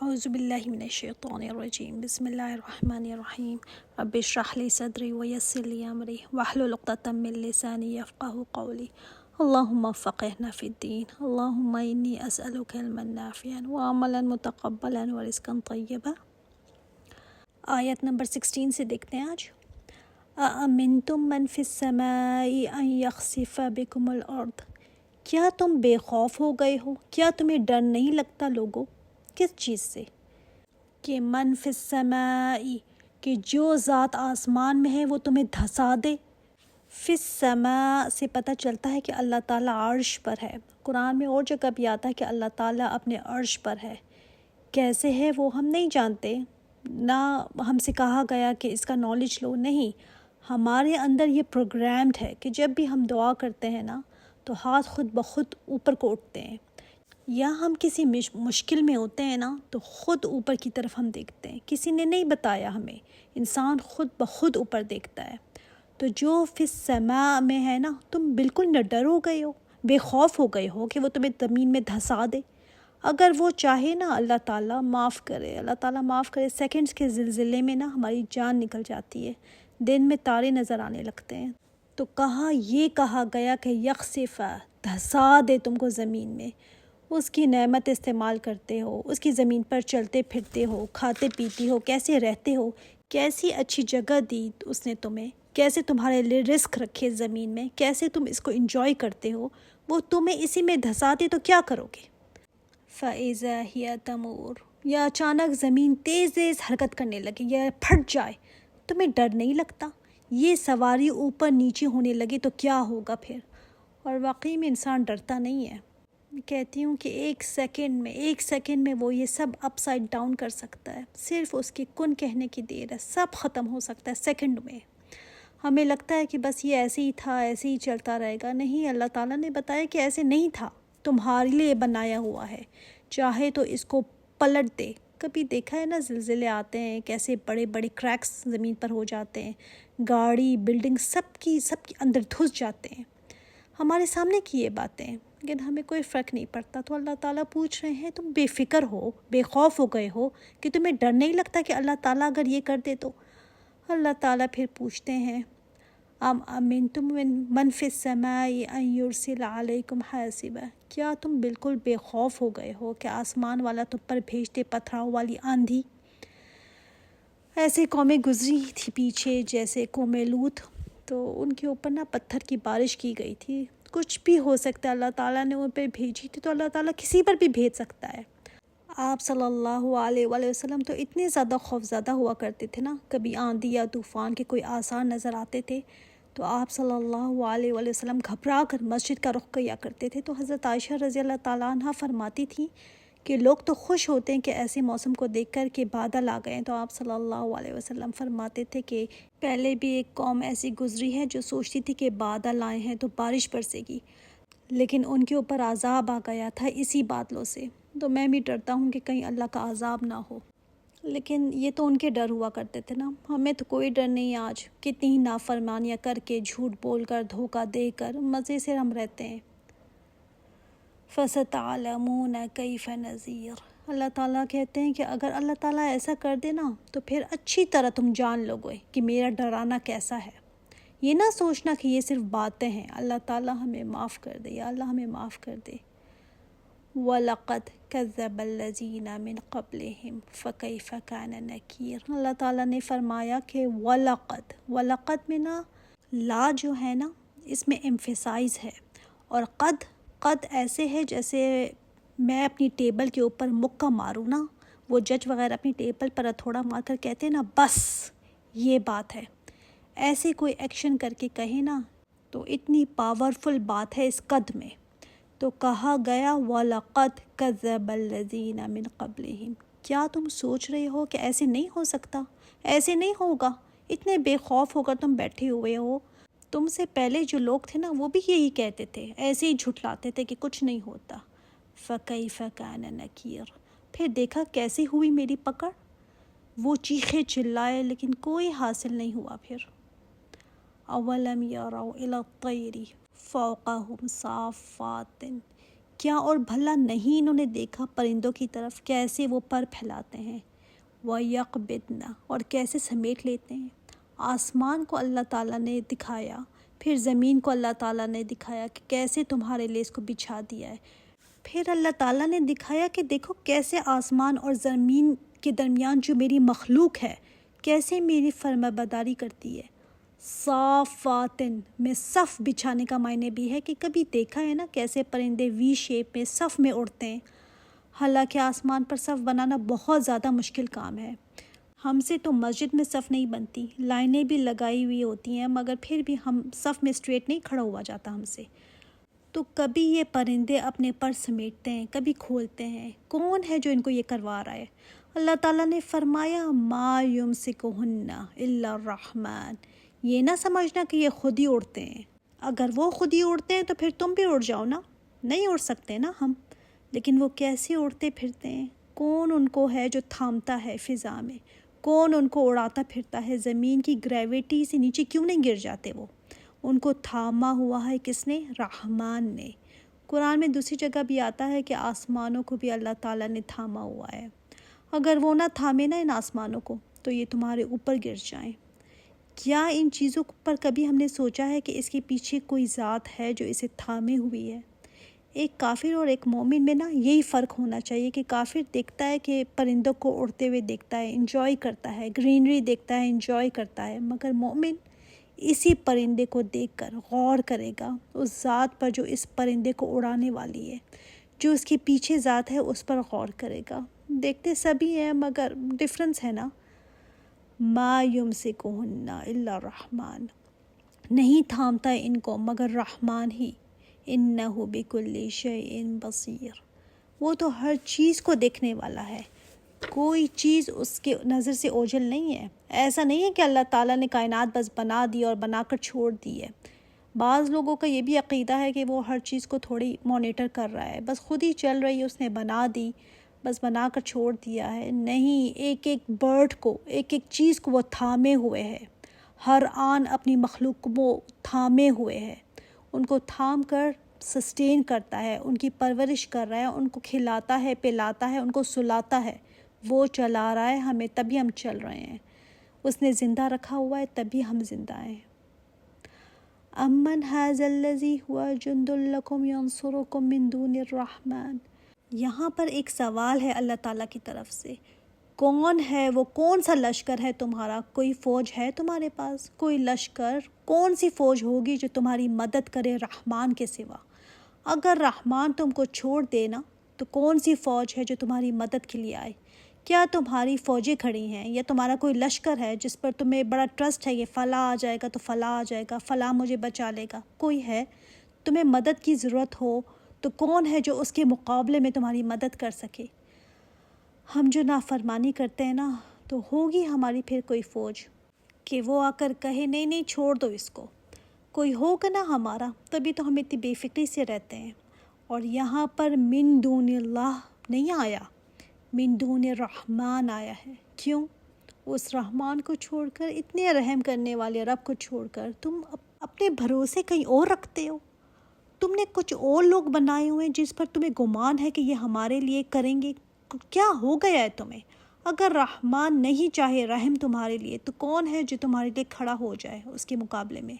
اعوذ باللہ من الشیطان الرجیم بسم اللہ الرحمن الرحیم رب اشرح لی صدری ویسر لی امری واحلل عقدۃ من لسانی یفقہوا قولی اللہم فقہنا فی الدین اللہم انی اسألک علما نافعا وعملا متقبلا ورزقا طیبا۔ آیت نمبر 16 سے دیکھتے ہیں آج۔ اَأَمِنْتُم مَّن فِي السَّمَاءِ أَن يَخْسِفَ بِكُمُ الْأَرْضَ، کیا تم بے خوف ہو گئے ہو؟ کیا تمہیں ڈر نہیں لگتا لوگوں؟ کس چیز سے؟ کہ من فی السماء، کہ جو ذات آسمان میں ہے وہ تمہیں دھسا دے۔ فی السماء سے پتہ چلتا ہے کہ اللہ تعالیٰ عرش پر ہے۔ قرآن میں اور جگہ بھی آتا ہے کہ اللہ تعالیٰ اپنے عرش پر ہے۔ کیسے ہے وہ ہم نہیں جانتے، نہ ہم سے کہا گیا کہ اس کا نالج لو، نہیں۔ ہمارے اندر یہ پروگرامڈ ہے کہ جب بھی ہم دعا کرتے ہیں نا تو ہاتھ خود بخود اوپر کو اٹھتے ہیں، یا ہم کسی مشکل میں ہوتے ہیں نا تو خود اوپر کی طرف ہم دیکھتے ہیں۔ کسی نے نہیں بتایا ہمیں، انسان خود بخود اوپر دیکھتا ہے۔ تو جو فی السماء میں ہے نا، تم بالکل نہ ڈر ہو گئے ہو، بے خوف ہو گئے ہو کہ وہ تمہیں زمین میں دھسا دے۔ اگر وہ چاہے نا اللہ تعالیٰ معاف کرے، اللہ تعالیٰ معاف کرے، سیکنڈز کے زلزلے میں نا ہماری جان نکل جاتی ہے، دن میں تارے نظر آنے لگتے ہیں۔ تو یہ کہا گیا کہ یخسف، دھسا دے تم کو زمین میں۔ اس کی نعمت استعمال کرتے ہو، اس کی زمین پر چلتے پھرتے ہو، کھاتے پیتی ہو، کیسے رہتے ہو، کیسی اچھی جگہ دی اس نے تمہیں، کیسے تمہارے لیے رزق رکھے زمین میں، کیسے تم اس کو انجوائے کرتے ہو، وہ تمہیں اسی میں دھسا دے تو کیا کرو گے؟ فَإِذَا هِيَ تَمُورُ، یا اچانک زمین تیز تیز حرکت کرنے لگے یا پھٹ جائے، تمہیں ڈر نہیں لگتا؟ یہ سواری اوپر نیچے ہونے لگے تو کیا ہوگا پھر؟ اور واقعی میں انسان ڈرتا نہیں ہے۔ کہتی ہوں کہ ایک سیکنڈ میں وہ یہ سب اپ سائڈ ڈاؤن کر سکتا ہے، صرف اس کی کن کہنے کی دیر ہے، سب ختم ہو سکتا ہے سیکنڈ میں۔ ہمیں لگتا ہے کہ بس یہ ایسے ہی تھا، ایسے ہی چلتا رہے گا، نہیں، اللہ تعالیٰ نے بتایا کہ ایسے نہیں تھا، تمہارے لیے بنایا ہوا ہے، چاہے تو اس کو پلٹ دے۔ کبھی دیکھا ہے نا زلزلے آتے ہیں کیسے بڑے بڑے کریکس زمین پر ہو جاتے ہیں، گاڑی بلڈنگ سب کی اندر دھس جاتے ہیں، ہمارے سامنے کی یہ باتیں، لیکن ہمیں کوئی فرق نہیں پڑتا۔ تو اللہ تعالیٰ پوچھ رہے ہیں تم بے فکر ہو، بے خوف ہو گئے ہو کہ تمہیں ڈر نہیں لگتا کہ اللہ تعالیٰ اگر یہ کر دے تو؟ اللہ تعالیٰ پھر پوچھتے ہیں ام امنتم من فی السماء ان یرسل علیکم حاصبا، کیا تم بالکل بے خوف ہو گئے ہو کہ آسمان والا تم پر بھیج دے پتھراؤ والی آندھی؟ ایسے قومیں گزری تھی پیچھے، جیسے قوم لوط، تو ان کے اوپر نا پتھر کی بارش کی گئی تھی۔ کچھ بھی ہو سکتا ہے، اللہ تعالیٰ نے ان پہ بھیجی تھی تو اللہ تعالیٰ کسی پر بھی بھیج سکتا ہے۔ آپ صلی اللہ علیہ وآلہ وسلم تو اتنے زیادہ خوفزدہ ہوا کرتے تھے نا، کبھی آندھی یا طوفان کے کوئی آثار نظر آتے تھے تو آپ صلی اللہ علیہ وآلہ وسلم گھبرا کر مسجد کا رخ کیا کرتے تھے۔ تو حضرت عائشہ رضی اللہ تعالیٰ عنہ فرماتی تھیں کہ لوگ تو خوش ہوتے ہیں کہ ایسے موسم کو دیکھ کر کہ بادل آ گئے ہیں، تو آپ صلی اللہ علیہ وسلم فرماتے تھے کہ پہلے بھی ایک قوم ایسی گزری ہے جو سوچتی تھی کہ بادل آئے ہیں تو بارش برسے گی، لیکن ان کے اوپر عذاب آ گیا تھا اسی بادلوں سے۔ تو میں بھی ڈرتا ہوں کہ کہیں اللہ کا عذاب نہ ہو، لیکن یہ تو ان کے ڈر ہوا کرتے تھے نا، ہمیں تو کوئی ڈر نہیں۔ آج کتنی ہی نافرمانیاں کر کے، جھوٹ بول کر، دھوکہ دے کر مزے سے ہم رہتے ہیں۔ فَسَتَعْلَمُونَ كَيْفَ نَذِيرٌ، اللہ تعالیٰ کہتے ہیں کہ اگر اللہ تعالیٰ ایسا کر دے نا تو پھر اچھی طرح تم جان لو گے کہ میرا ڈرانا کیسا ہے۔ یہ نہ سوچنا کہ یہ صرف باتیں ہیں، اللہ تعالیٰ ہمیں معاف کر دے، یا اللہ ہمیں معاف کر دے۔ وَلَقَدْ كَذَّبَ الَّذِينَ مِن قَبْلِهِمْ فَكَيْفَ كَانَ نَكِيرٌ، اللہ تعالیٰ نے فرمایا کہ وَلَقَدْ میں نا لا جو ہے نا اس میں ایمفیسائز ہے، اور قد ایسے ہے جیسے میں اپنی ٹیبل کے اوپر مکہ ماروں نا، وہ جج وغیرہ اپنی ٹیبل پر تھوڑا مار کر کہتے ہیں نا بس یہ بات ہے، ایسے کوئی ایکشن کر کے کہے نا تو اتنی پاورفل بات ہے اس قد میں۔ تو کہا گیا وَلَقَدْ كَذَّبَ الَّذِينَ مِن قَبْلِهِمْ، کیا تم سوچ رہے ہو کہ ایسے نہیں ہو سکتا، ایسے نہیں ہوگا؟ اتنے بے خوف ہو کر تم بیٹھے ہوئے ہو، تم سے پہلے جو لوگ تھے نا وہ بھی یہی کہتے تھے، ایسے ہی جھٹلاتے تھے کہ کچھ نہیں ہوتا۔ فَكَيْفَ كَانَ نَكِيرٌ، پھر دیکھا کیسی ہوئی میری پکڑ، وہ چیخے چلائے لیکن کوئی حاصل نہیں ہوا۔ پھر اَوَلَمْ يَرَوْا إِلَى الطَّيْرِ فَوْقَهُمْ صَافَّاتٍ، کیا اور بھلا نہیں انہوں نے دیکھا پرندوں کی طرف کیسے وہ پر پھیلاتے ہیں، وَيَقْبِضْنَ اور کیسے سمیٹ لیتے ہیں۔ آسمان کو اللہ تعالیٰ نے دکھایا، پھر زمین کو اللہ تعالیٰ نے دکھایا کہ کیسے تمہارے لیے اس کو بچھا دیا ہے۔ پھر اللہ تعالیٰ نے دکھایا کہ دیکھو کیسے آسمان اور زمین کے درمیان جو میری مخلوق ہے کیسے میری فرمانبرداری کرتی ہے۔ صافاتن میں صف بچھانے کا معنی بھی ہے کہ کبھی دیکھا ہے نا کیسے پرندے وی شیپ میں صف میں اڑتے ہیں۔ حالانکہ آسمان پر صف بنانا بہت زیادہ مشکل کام ہے۔ ہم سے تو مسجد میں صف نہیں بنتی، لائنیں بھی لگائی ہوئی ہوتی ہیں، مگر پھر بھی ہم صف میں اسٹریٹ نہیں کھڑا ہوا جاتا ہم سے۔ تو کبھی یہ پرندے اپنے پر سمیٹتے ہیں، کبھی کھولتے ہیں۔ کون ہے جو ان کو یہ کروا رہا ہے؟ اللہ تعالیٰ نے فرمایا ما یمسکہن الا الرحمن۔ یہ نہ سمجھنا کہ یہ خود ہی اڑتے ہیں، اگر وہ خود ہی اڑتے ہیں تو پھر تم بھی اڑ جاؤ نا، نہیں اڑ سکتے نا ہم۔ لیکن وہ کیسے اڑتے پھرتے ہیں؟ کون ان کو ہے جو تھامتا ہے فضا میں؟ کون ان کو اڑاتا پھرتا ہے؟ زمین کی گریویٹی سے نیچے کیوں نہیں گر جاتے وہ؟ ان کو تھاما ہوا ہے کس نے؟ رحمان نے۔ قرآن میں دوسری جگہ بھی آتا ہے کہ آسمانوں کو بھی اللہ تعالیٰ نے تھاما ہوا ہے۔ اگر وہ نہ تھامے نا ان آسمانوں کو تو یہ تمہارے اوپر گر جائیں۔ کیا ان چیزوں پر کبھی ہم نے سوچا ہے کہ اس کے پیچھے کوئی ذات ہے جو اسے تھامے ہوئی ہے؟ ایک کافر اور ایک مومن میں نا یہی فرق ہونا چاہیے کہ کافر دیکھتا ہے کہ پرندوں کو اڑتے ہوئے دیکھتا ہے، انجوائے کرتا ہے، گرینری دیکھتا ہے، انجوائے کرتا ہے، مگر مومن اسی پرندے کو دیکھ کر غور کرے گا اس ذات پر جو اس پرندے کو اڑانے والی ہے، جو اس کے پیچھے ذات ہے اس پر غور کرے گا۔ دیکھتے سبھی ہیں مگر ڈفرنس ہے نا۔ ما یمسکہن الا الرحمن، نہیں تھامتا ہے ان کو مگر رحمان ہی۔ انہ بکل شیء بصیر، وہ تو ہر چیز کو دیکھنے والا ہے، کوئی چیز اس کے نظر سے اوجھل نہیں ہے۔ ایسا نہیں ہے کہ اللہ تعالیٰ نے کائنات بس بنا دی اور بنا کر چھوڑ دی ہے۔ بعض لوگوں کا یہ بھی عقیدہ ہے کہ وہ ہر چیز کو تھوڑی مانیٹر کر رہا ہے، بس خود ہی چل رہی ہے، اس نے بنا دی بس بنا کر چھوڑ دیا ہے۔ نہیں، ایک ایک برڈ کو، ایک ایک چیز کو وہ تھامے ہوئے ہے، ہر آن اپنی مخلوق کو وہ تھامے ہوئے ہے، ان کو تھام کر سسٹین کرتا ہے، ان کی پرورش کر رہا ہے، ان کو کھلاتا ہے، پلاتا ہے، ان کو سلاتا ہے۔ وہ چلا رہا ہے ہمیں تبھی ہم چل رہے ہیں، اس نے زندہ رکھا ہوا ہے تبھی ہم زندہ ہیں۔ امن ھذا الذی ھو جند لکم ینصرکم من دون الرحمن، یہاں پر ایک سوال ہے اللہ تعالیٰ کی طرف سے، کون ہے وہ؟ کون سا لشکر ہے تمہارا؟ کوئی فوج ہے تمہارے پاس؟ کوئی لشکر؟ کون سی فوج ہوگی جو تمہاری مدد کرے رحمان کے سوا؟ اگر رحمان تم کو چھوڑ دے نا تو کون سی فوج ہے جو تمہاری مدد کے لیے آئے؟ کیا تمہاری فوجیں کھڑی ہیں یا تمہارا کوئی لشکر ہے جس پر تمہیں بڑا ٹرسٹ ہے کہ فلاں آ جائے گا تو فلاں آ جائے گا، فلاں مجھے بچا لے گا؟ کوئی ہے؟ تمہیں مدد کی ضرورت ہو تو کون ہے جو اس کے مقابلے میں تمہاری مدد کر سکے؟ ہم جو نافرمانی کرتے ہیں نا تو ہوگی ہماری پھر کوئی فوج کہ وہ آ کر کہے نہیں نہیں چھوڑ دو اس کو، کوئی ہوگا نا ہمارا، تبھی تو ہم اتنی بے فکری سے رہتے ہیں۔ اور یہاں پر من دون اللہ نہیں آیا، من دون الرحمن آیا ہے۔ کیوں؟ اس رحمان کو چھوڑ کر، اتنے رحم کرنے والے رب کو چھوڑ کر تم اپنے بھروسے کہیں اور رکھتے ہو؟ تم نے کچھ اور لوگ بنائے ہوئے ہیں جس پر تمہیں گمان ہے کہ یہ ہمارے لیے کریں گے۔ کیا ہو گیا ہے تمہیں؟ اگر رحمان نہیں چاہے رحم تمہارے لیے تو کون ہے جو تمہارے لیے کھڑا ہو جائے اس کے مقابلے میں؟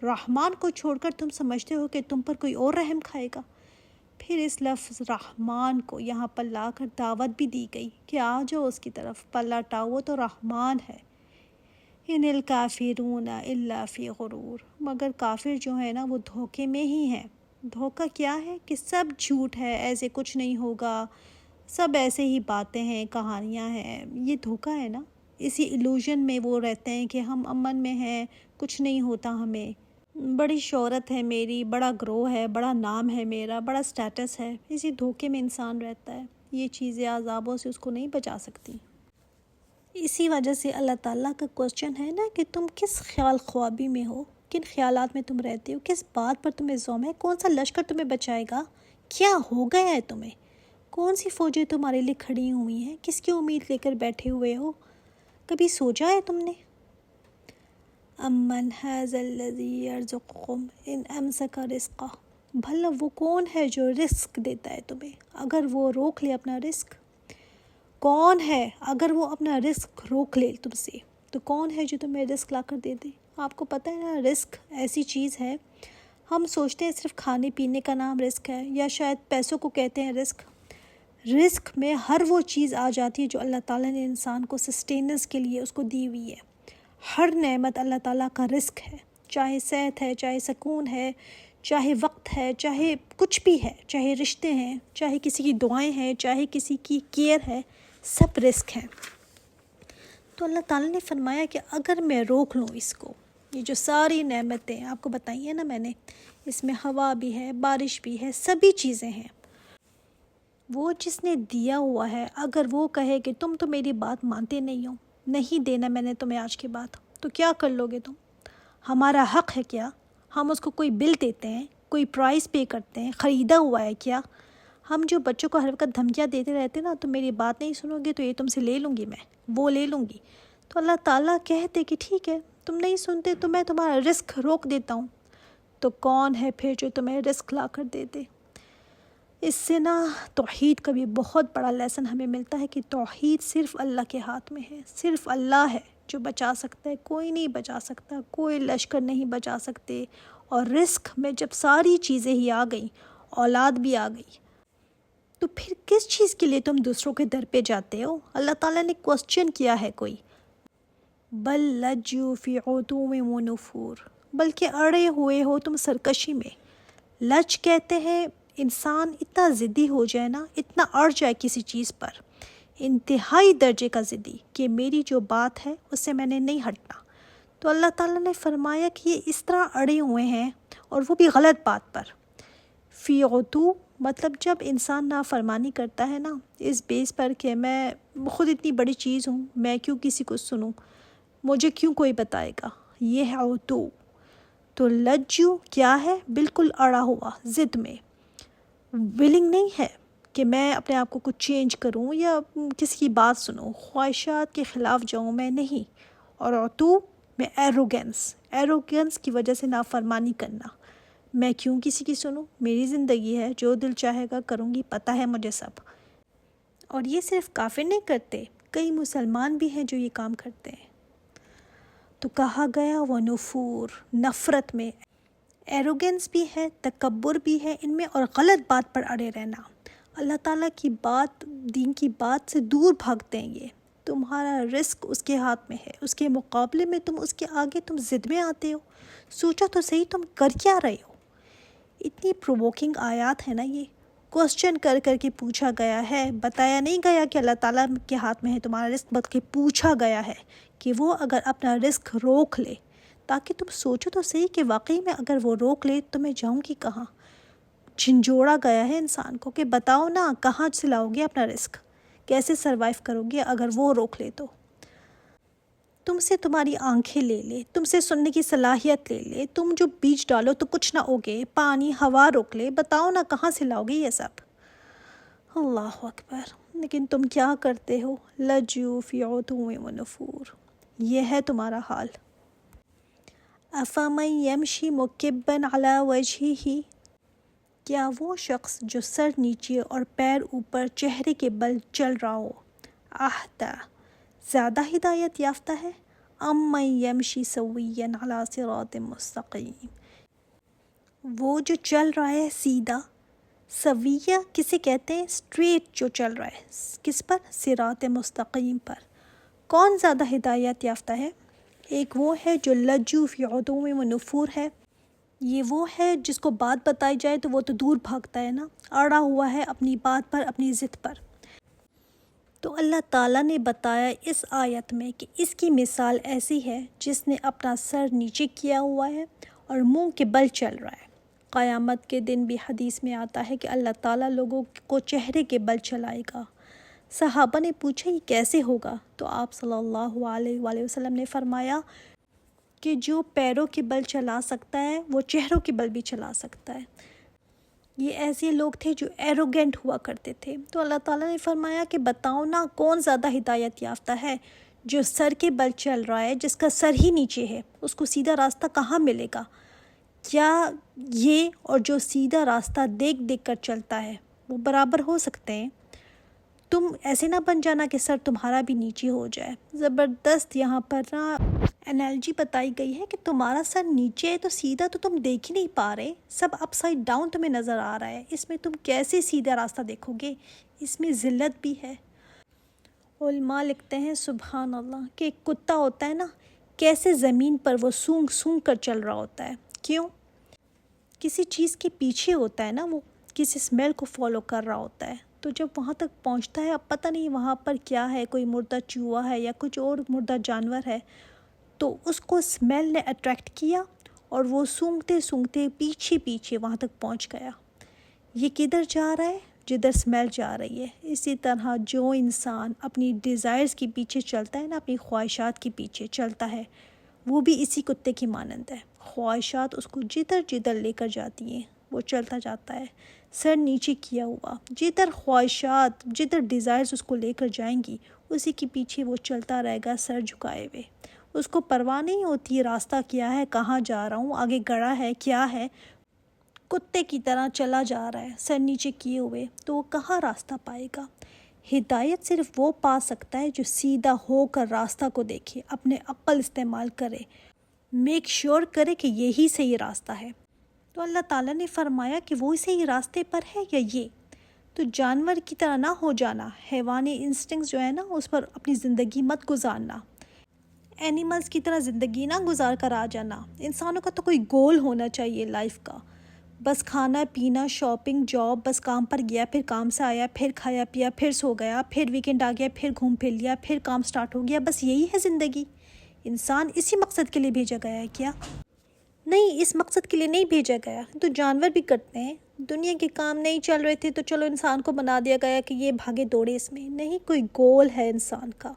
رحمان کو چھوڑ کر تم سمجھتے ہو کہ تم پر کوئی اور رحم کھائے گا؟ پھر اس لفظ رحمان کو یہاں پر لا کر دعوت بھی دی گئی کہ آ جاؤ اس کی طرف، پلٹ آؤ، وہ تو رحمان ہے۔ ان الکافرون الا فی غرور، مگر کافر جو ہے نا وہ دھوکے میں ہی ہیں۔ دھوکہ کیا ہے؟ کہ سب جھوٹ ہے، ایسے کچھ نہیں ہوگا، سب ایسے ہی باتیں ہیں، کہانیاں ہیں، یہ دھوکہ ہے نا۔ اسی ایلوژن میں وہ رہتے ہیں کہ ہم امن میں ہیں، کچھ نہیں ہوتا ہمیں، بڑی شہرت ہے میری، بڑا گروہ ہے، بڑا نام ہے میرا، بڑا سٹیٹس ہے۔ اسی دھوکے میں انسان رہتا ہے، یہ چیزیں عذابوں سے اس کو نہیں بچا سکتی۔ اسی وجہ سے اللہ تعالیٰ کا کوسچن ہے نا کہ تم کس خیال خوابی میں ہو، کن خیالات میں تم رہتے ہو، کس بات پر تمہیں زوم ہے، کون سا لشکر تمہیں بچائے گا، کیا ہو گیا ہے تمہیں، کون سی فوجیں تمہارے لیے کھڑی ہوئی ہیں، کس کی امید لے کر بیٹھے ہوئے ہو؟ کبھی سوچا ہے تم نے؟ امن ھذا الذی یرزقکم ان امسک رزقہ، بھلا وہ کون ہے جو رزق دیتا ہے تمہیں اگر وہ روک لے اپنا رزق؟ کون ہے اگر وہ اپنا رزق روک لے تم سے تو کون ہے جو تمہیں رزق لا کر دے دے؟ آپ کو پتہ ہے نا، رزق ایسی چیز ہے، ہم سوچتے ہیں صرف کھانے پینے کا نام رزق ہے، یا شاید پیسوں کو کہتے ہیں رزق۔ رزق میں ہر وہ چیز آ جاتی ہے جو اللہ تعالیٰ نے انسان کو سسٹیننس کے لیے اس کو دی ہوئی ہے۔ ہر نعمت اللہ تعالیٰ کا رزق ہے، چاہے صحت ہے، چاہے سکون ہے، چاہے وقت ہے، چاہے کچھ بھی ہے، چاہے رشتے ہیں، چاہے کسی کی دعائیں ہیں، چاہے کسی کی کیئر ہے، سب رزق ہیں۔ تو اللہ تعالیٰ نے فرمایا کہ اگر میں روک لوں اس کو، یہ جو ساری نعمتیں آپ کو بتائی ہیں نا میں نے، اس میں ہوا بھی ہے، بارش بھی ہے، سبھی چیزیں ہیں، وہ جس نے دیا ہوا ہے اگر وہ کہے کہ تم تو میری بات مانتے نہیں ہو، نہیں دینا میں نے تمہیں آج کے بعد، تو کیا کر لو گے تم؟ ہمارا حق ہے کیا؟ ہم اس کو کوئی بل دیتے ہیں، کوئی پرائز پے کرتے ہیں، خریدا ہوا ہے کیا؟ ہم جو بچوں کو ہر وقت دھمکیاں دیتے رہتے نا، تم میری بات نہیں سنو گے تو یہ تم سے لے لوں گی، میں وہ لے لوں گی، تو اللہ تعالیٰ کہتے کہ ٹھیک ہے تم نہیں سنتے تو میں تمہارا رزق روک دیتا ہوں۔ تو کون ہے پھر جو تمہیں رزق لا کر دے دے؟ اس سے نا توحید کا بھی بہت بڑا لیسن ہمیں ملتا ہے کہ توحید صرف اللہ کے ہاتھ میں ہے، صرف اللہ ہے جو بچا سکتا ہے، کوئی نہیں بچا سکتا، کوئی لشکر نہیں بچا سکتے۔ اور رزق میں جب ساری چیزیں ہی آ گئیں، اولاد بھی آ گئی، تو پھر کس چیز کے لیے تم دوسروں کے در پہ جاتے ہو؟ اللہ تعالیٰ نے کوسچن کیا ہے کوئی، بل لجوا فی عتو و نفور، بلکہ اڑے ہوئے ہو تم سرکشی میں۔ لج کہتے ہیں انسان اتنا ضدی ہو جائے نا، اتنا اڑ جائے کسی چیز پر، انتہائی درجے کا ضدی کہ میری جو بات ہے اس سے میں نے نہیں ہٹنا۔ تو اللہ تعالیٰ نے فرمایا کہ یہ اس طرح اڑے ہوئے ہیں، اور وہ بھی غلط بات پر۔ فی عتو مطلب جب انسان نافرمانی کرتا ہے نا، اس بیس پر کہ میں خود اتنی بڑی چیز ہوں، میں کیوں کسی کو سنوں، مجھے کیوں کوئی بتائے گا، یہ ہے عتو۔ تو لجو کیا ہے؟ بالکل اڑا ہوا، ضد میں، ولنگ نہیں ہے کہ میں اپنے آپ کو کچھ چینج کروں یا کسی کی بات سنوں، خواہشات کے خلاف جاؤں میں، نہیں۔ اور عتو میں ایروگینس کی وجہ سے نافرمانی کرنا، میں کیوں کسی کی سنوں، میری زندگی ہے، جو دل چاہے گا کروں گی، پتہ ہے مجھے سب۔ اور یہ صرف کافر نہیں کرتے، کئی مسلمان بھی ہیں جو یہ کام کرتے ہیں۔ تو کہا گیا وہ نفور، نفرت میں، ایروگنس بھی ہے، تکبر بھی ہے ان میں، اور غلط بات پر اڑے رہنا، اللہ تعالیٰ کی بات، دین کی بات سے دور بھاگتے ہیں۔ یہ تمہارا رزق اس کے ہاتھ میں ہے، اس کے مقابلے میں تم اس کے آگے تم ضد میں آتے ہو، سوچو تو صحیح تم کر کیا رہے ہو۔ اتنی پرووکنگ آیات ہے نا، یہ کوسچن کر کر کے پوچھا گیا ہے، بتایا نہیں گیا کہ اللہ تعالیٰ کے ہاتھ میں ہے تمہارا رزق، بلکہ پوچھا گیا ہے کہ وہ اگر اپنا رزق روک لے، تاکہ تم سوچو تو صحیح کہ واقعی میں اگر وہ روک لے تو میں جاؤں گی کہاں۔ جھنجھوڑا گیا ہے انسان کو کہ بتاؤ نا کہاں سے لاؤ گے اپنا رزق، کیسے سروائیو کرو گے اگر وہ روک لے تو۔ تم سے تمہاری آنکھیں لے لے، تم سے سننے کی صلاحیت لے لے، تم جو بیج ڈالو تو کچھ نہ اگے، پانی ہوا روک لے، بتاؤ نا کہاں سے لاؤ گے یہ سب۔ اللہ اکبر! لیکن تم کیا کرتے ہو؟ لجوا فی عتو و نفور، یہ ہے تمہارا حال۔ افمن یمشی مکبا علی وجہہ، کیا وہ شخص جو سر نیچے اور پیر اوپر چہرے کے بل چل رہا ہو، اہدی، زیادہ ہدایت یافتہ ہے، امن یمشی سویا علی صراط مستقیم، وہ جو چل رہا ہے سیدھا، سویہ کسے کہتے ہیں؟ اسٹریٹ جو چل رہا ہے، کس پر؟ صراط مستقیم پر۔ کون زیادہ ہدایت یافتہ ہے؟ ایک وہ ہے جو لجو فی عتو و نفور ہے، یہ وہ ہے جس کو بات بتائی جائے تو وہ تو دور بھاگتا ہے نا، اڑا ہوا ہے اپنی بات پر، اپنی ضد پر۔ تو اللہ تعالیٰ نے بتایا اس آیت میں کہ اس کی مثال ایسی ہے جس نے اپنا سر نیچے کیا ہوا ہے اور منہ کے بل چل رہا ہے۔ قیامت کے دن بھی حدیث میں آتا ہے کہ اللہ تعالیٰ لوگوں کو چہرے کے بل چلائے گا۔ صحابہ نے پوچھا یہ کیسے ہوگا؟ تو آپ صلی اللہ علیہ وآلہ وسلم نے فرمایا کہ جو پیروں کے بل چلا سکتا ہے وہ چہروں کے بل بھی چلا سکتا ہے۔ یہ ایسے لوگ تھے جو ایروگینٹ ہوا کرتے تھے۔ تو اللہ تعالیٰ نے فرمایا کہ بتاؤ نا کون زیادہ ہدایت یافتہ ہے، جو سر کے بل چل رہا ہے، جس کا سر ہی نیچے ہے، اس کو سیدھا راستہ کہاں ملے گا؟ کیا یہ اور جو سیدھا راستہ دیکھ دیکھ کر چلتا ہے وہ برابر ہو سکتے ہیں؟ تم ایسے نہ بن جانا کہ سر تمہارا بھی نیچے ہو جائے۔ زبردست یہاں پر نا انالوجی بتائی گئی ہے کہ تمہارا سر نیچے ہے تو سیدھا تو تم دیکھ ہی نہیں پا رہے، سب اپ سائڈ ڈاؤن تمہیں نظر آ رہا ہے، اس میں تم کیسے سیدھا راستہ دیکھو گے؟ اس میں ذلت بھی ہے۔ علماء لکھتے ہیں سبحان اللہ کہ ایک کتا ہوتا ہے نا، کیسے زمین پر وہ سونگ سونگ کر چل رہا ہوتا ہے، کیوں؟ کسی چیز کے پیچھے ہوتا ہے نا، وہ کسی اسمیل کو فالو کر رہا ہوتا ہے، تو جب وہاں تک پہنچتا ہے اب پتہ نہیں وہاں پر کیا ہے، کوئی مردہ چوہا ہے یا کچھ اور مردہ جانور ہے، تو اس کو اسمیل نے اٹریکٹ کیا اور وہ سونگتے سونگتے پیچھے پیچھے وہاں تک پہنچ گیا۔ یہ کدھر جا رہا ہے؟ جدھر اسمیل جا رہی ہے۔ اسی طرح جو انسان اپنی ڈیزائرز کے پیچھے چلتا ہے نا، اپنی خواہشات کے پیچھے چلتا ہے، وہ بھی اسی کتے کی مانند ہے۔ خواہشات اس کو جدھر جدھر لے کر جاتی ہیں وہ چلتا جاتا ہے، سر نیچے کیا ہوا، جدھر خواہشات جدھر ڈیزائرز اس کو لے کر جائیں گی اسی کے پیچھے وہ چلتا رہے گا سر جھکائے ہوئے۔ اس کو پرواہ نہیں ہوتی راستہ کیا ہے، کہاں جا رہا ہوں، آگے گڑھا ہے کیا ہے، کتے کی طرح چلا جا رہا ہے سر نیچے کیے ہوئے، تو وہ کہاں راستہ پائے گا؟ ہدایت صرف وہ پا سکتا ہے جو سیدھا ہو کر راستہ کو دیکھے، اپنے عقل استعمال کرے، میک شیور کرے کہ یہی صحیح راستہ ہے۔ تو اللہ تعالیٰ نے فرمایا کہ وہ صحیح راستے پر ہے یا یہ؟ تو جانور کی طرح نہ ہو جانا، حیوانی انسٹنکٹس جو ہے نا اس پر اپنی زندگی مت گزارنا، اینیملز کی طرح زندگی نہ گزار کر آ جانا۔ انسانوں کا تو کوئی گول ہونا چاہیے لائف کا، بس کھانا پینا شاپنگ جاب، بس کام پر گیا پھر کام سے آیا پھر کھایا پیا پھر سو گیا پھر ویکینڈ آ گیا پھر گھوم پھر لیا پھر کام سٹارٹ ہو گیا، بس یہی ہے زندگی؟ انسان اسی مقصد کے لیے بھیجا گیا ہے کیا؟ نہیں، اس مقصد کے لیے نہیں بھیجا گیا۔ تو جانور بھی کرتے ہیں، دنیا کے کام نہیں چل رہے تھے تو چلو انسان کو بنا دیا گیا کہ یہ بھاگے دوڑے، اس میں نہیں، کوئی گول ہے انسان کا۔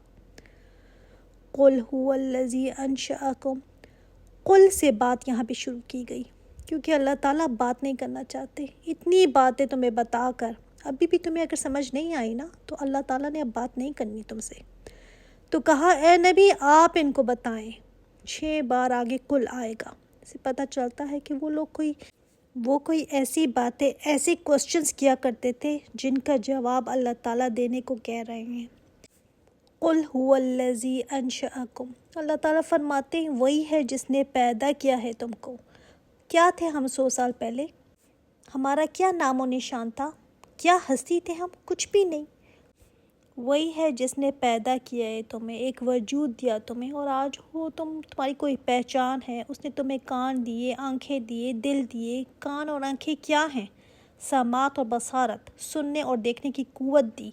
قل هو الذی انشأکم، قل سے بات یہاں پہ شروع کی گئی کیونکہ اللہ تعالیٰ بات نہیں کرنا چاہتے۔ اتنی باتیں تمہیں بتا کر ابھی بھی تمہیں اگر سمجھ نہیں آئی نا تو اللہ تعالیٰ نے اب بات نہیں کرنی تم سے، تو کہا اے نبی آپ ان کو بتائیں۔ 6 بار آگے کل آئے گا، اس سے پتہ چلتا ہے کہ وہ لوگ کوئی ایسی باتیں، ایسے کوسچنز کیا کرتے تھے جن کا جواب اللہ تعالیٰ دینے کو کہہ رہے ہیں۔ قل هو الذی انشأکم، اللہ تعالیٰ فرماتے ہیں وہی ہے جس نے پیدا کیا ہے تم کو۔ کیا تھے ہم 100 سال پہلے؟ ہمارا کیا نام و نشان تھا؟ کیا ہستی تھے ہم؟ کچھ بھی نہیں۔ وہی ہے جس نے پیدا کیا ہے تمہیں، ایک وجود دیا تمہیں، اور آج ہو تمہاری کوئی پہچان ہے۔ اس نے تمہیں کان دیے، آنکھیں دیے، دل دیے۔ کان اور آنکھیں کیا ہیں؟ سماعت اور بصارت، سننے اور دیکھنے کی قوت دی،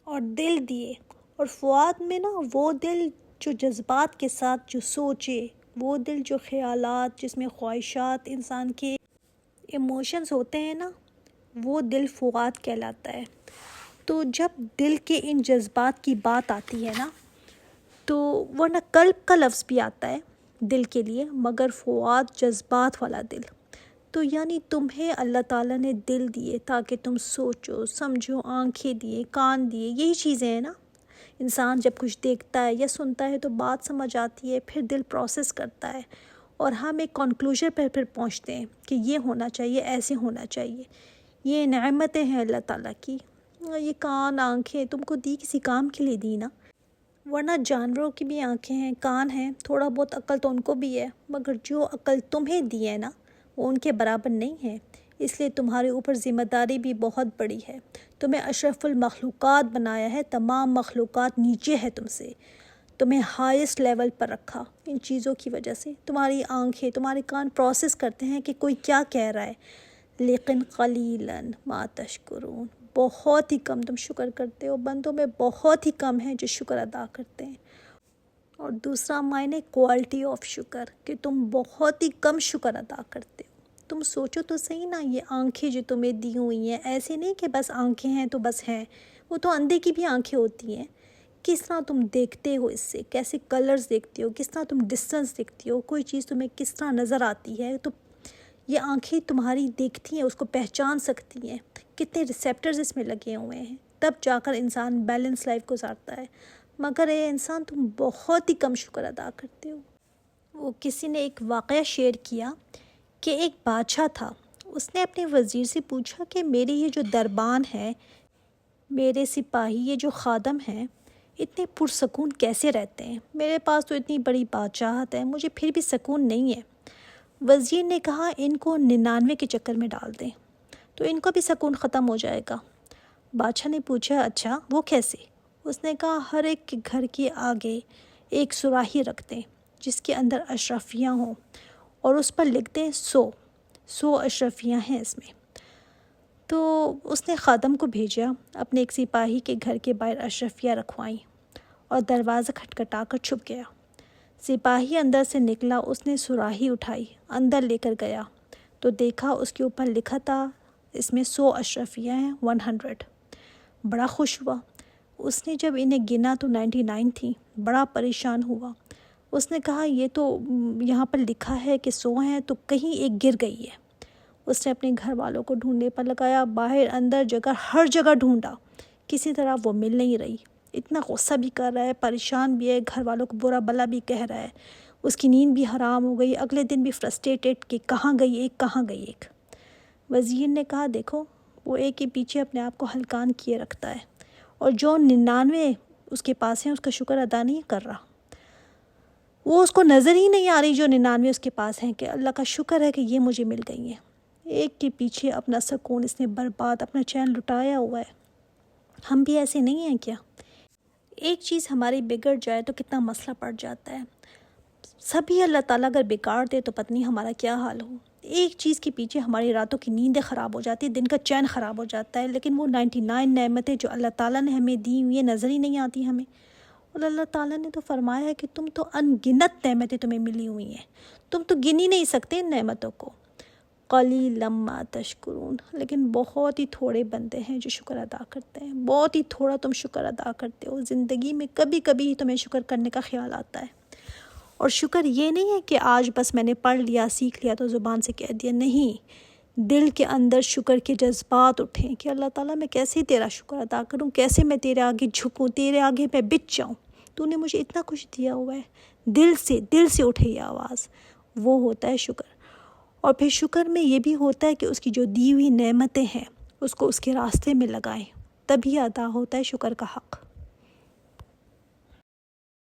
اور دل دیے، اور فؤاد میں نا وہ دل جو جذبات کے ساتھ جو سوچے، وہ دل جو خیالات، جس میں خواہشات، انسان کے ایموشنز ہوتے ہیں نا، وہ دل فؤاد کہلاتا ہے۔ تو جب دل کے ان جذبات کی بات آتی ہے نا، تو ورنہ قلب کا لفظ بھی آتا ہے دل کے لیے، مگر فؤاد جذبات والا دل، تو یعنی تمہیں اللہ تعالیٰ نے دل دیے تاکہ تم سوچو سمجھو، آنکھیں دیے، کان دیے، یہی چیزیں ہیں نا۔ انسان جب کچھ دیکھتا ہے یا سنتا ہے تو بات سمجھ آتی ہے، پھر دل پروسیس کرتا ہے اور ہم ایک کنکلوژن پر پھر پہنچتے ہیں کہ یہ ہونا چاہیے، ایسے ہونا چاہیے۔ یہ نعمتیں ہیں اللہ تعالیٰ کی۔ یہ کان آنکھیں تم کو دی کسی کام کے لیے دی نا، ورنہ جانوروں کی بھی آنکھیں ہیں، کان ہیں، تھوڑا بہت عقل تو ان کو بھی ہے، مگر جو عقل تمہیں دی ہے نا وہ ان کے برابر نہیں ہے۔ اس لیے تمہارے اوپر ذمہ داری بھی بہت بڑی ہے۔ تمہیں اشرف المخلوقات بنایا ہے، تمام مخلوقات نیچے ہے تم سے، تمہیں ہائیسٹ لیول پر رکھا ان چیزوں کی وجہ سے۔ تمہاری آنکھیں، تمہارے کان پروسیس کرتے ہیں کہ کوئی کیا کہہ رہا ہے، لیکن قلیلا ما تشکرون، بہت ہی کم تم شکر کرتے ہو۔ بندوں میں بہت ہی کم ہیں جو شکر ادا کرتے ہیں۔ اور دوسرا معنی کوالٹی آف شکر، کہ تم بہت ہی کم شکر ادا کرتے ہو۔ تم سوچو تو صحیح نا، یہ آنکھیں جو تمہیں دی ہوئی ہیں، ایسے نہیں کہ بس آنکھیں ہیں تو بس ہیں، وہ تو اندھے کی بھی آنکھیں ہوتی ہیں۔ کس طرح تم دیکھتے ہو، اس سے کیسے کلرز دیکھتے ہو، کس طرح تم ڈسٹنس دیکھتے ہو، کوئی چیز تمہیں کس طرح نظر آتی ہے، تو یہ آنکھیں تمہاری دیکھتی ہیں، اس کو پہچان سکتی ہیں، کتنے ریسیپٹرز اس میں لگے ہوئے ہیں، تب جا کر انسان بیلنس لائف گزارتا ہے۔ مگر اے انسان تم بہت ہی کم شکر ادا کرتے ہو۔ وہ کسی نے ایک واقعہ شیئر کیا کہ ایک بادشاہ تھا، اس نے اپنے وزیر سے پوچھا کہ میرے یہ جو دربان ہے، میرے سپاہی، یہ جو خادم ہیں، اتنے پرسکون کیسے رہتے ہیں؟ میرے پاس تو اتنی بڑی بادشاہت ہے، مجھے پھر بھی سکون نہیں ہے۔ وزیر نے کہا ان کو 99 کے چکر میں ڈال دیں تو ان کو بھی سکون ختم ہو جائے گا۔ بادشاہ نے پوچھا اچھا وہ کیسے؟ اس نے کہا ہر ایک کے گھر کے آگے ایک سراہی رکھ دیں جس کے اندر اشرفیاں ہوں اور اس پر لکھ دیں 100 اشرفیاں ہیں اس میں۔ تو اس نے خادم کو بھیجا، اپنے ایک سپاہی کے گھر کے باہر اشرفیاں رکھوائیں اور دروازہ کھٹکھٹا کر چھپ گیا۔ سپاہی اندر سے نکلا، اس نے سراہی اٹھائی، اندر لے کر گیا تو دیکھا اس کے اوپر لکھا تھا اس میں 100 اشرفیاں ہیں، 100۔ بڑا خوش ہوا۔ اس نے جب انہیں گنا تو 99 تھیں، بڑا پریشان ہوا۔ اس نے کہا یہ تو یہاں پر لکھا ہے کہ 100 ہیں تو کہیں ایک گر گئی ہے۔ اس نے اپنے گھر والوں کو ڈھونڈنے پر لگایا، باہر اندر جگہ ہر جگہ ڈھونڈا، کسی طرح وہ مل نہیں رہی۔ اتنا غصہ بھی کر رہا ہے، پریشان بھی ہے، گھر والوں کو برا بلا بھی کہہ رہا ہے۔ اس کی نیند بھی حرام ہو گئی، اگلے دن بھی فرسٹریٹڈ کہ کہاں گئی ایک۔ وزیر نے کہا دیکھو وہ ایک کے پیچھے اپنے آپ کو ہلکان کیے رکھتا ہے اور جو 99 اس کے پاس ہیں اس کا شکر ادا نہیں کر رہا۔ وہ اس کو نظر ہی نہیں آ رہی جو 99 اس کے پاس ہیں کہ اللہ کا شکر ہے کہ یہ مجھے مل گئی ہیں۔ ایک کے پیچھے اپنا سکون اس نے برباد، اپنا چین لٹایا ہوا ہے۔ ہم بھی ایسے نہیں ہیں کیا؟ ایک چیز ہماری بگڑ جائے تو کتنا مسئلہ پڑ جاتا ہے۔ سبھی اللہ تعالیٰ اگر بگاڑ دے تو پتہ نہیں ہمارا کیا حال ہو۔ ایک چیز کے پیچھے ہماری راتوں کی نیندیں خراب ہو جاتی ہیں، دن کا چین خراب ہو جاتا ہے، لیکن وہ 99 نعمتیں جو اللہ تعالیٰ نے ہمیں دی ہوئی ہیں نظر ہی نہیں آتی ہمیں۔ اور اللہ تعالیٰ نے تو فرمایا ہے کہ تم تو ان گنت نعمتیں تمہیں ملی ہوئی ہیں، تم تو گن ہی نہیں سکتے ان نعمتوں کو۔ قلیلا ما تشکرون، لیکن بہت ہی تھوڑے بندے ہیں جو شکر ادا کرتے ہیں، بہت ہی تھوڑا تم شکر ادا کرتے ہو۔ زندگی میں کبھی کبھی ہی تمہیں شکر کرنے کا خیال آتا ہے۔ اور شکر یہ نہیں ہے کہ آج بس میں نے پڑھ لیا، سیکھ لیا تو زبان سے کہہ دیا، نہیں، دل کے اندر شکر کے جذبات اٹھیں کہ اللہ تعالیٰ میں کیسے تیرا شکر ادا کروں، کیسے میں تیرے آگے جھکوں، تیرے آگے میں بچ جاؤں، تو نے مجھے اتنا کچھ دیا ہوا ہے۔ دل سے اٹھے یہ آواز، وہ ہوتا ہے شکر۔ اور پھر شکر میں یہ بھی ہوتا ہے کہ اس کی جو دی ہوئی نعمتیں ہیں اس کو اس کے راستے میں لگائیں، تبھی ادا ہوتا ہے شکر کا حق۔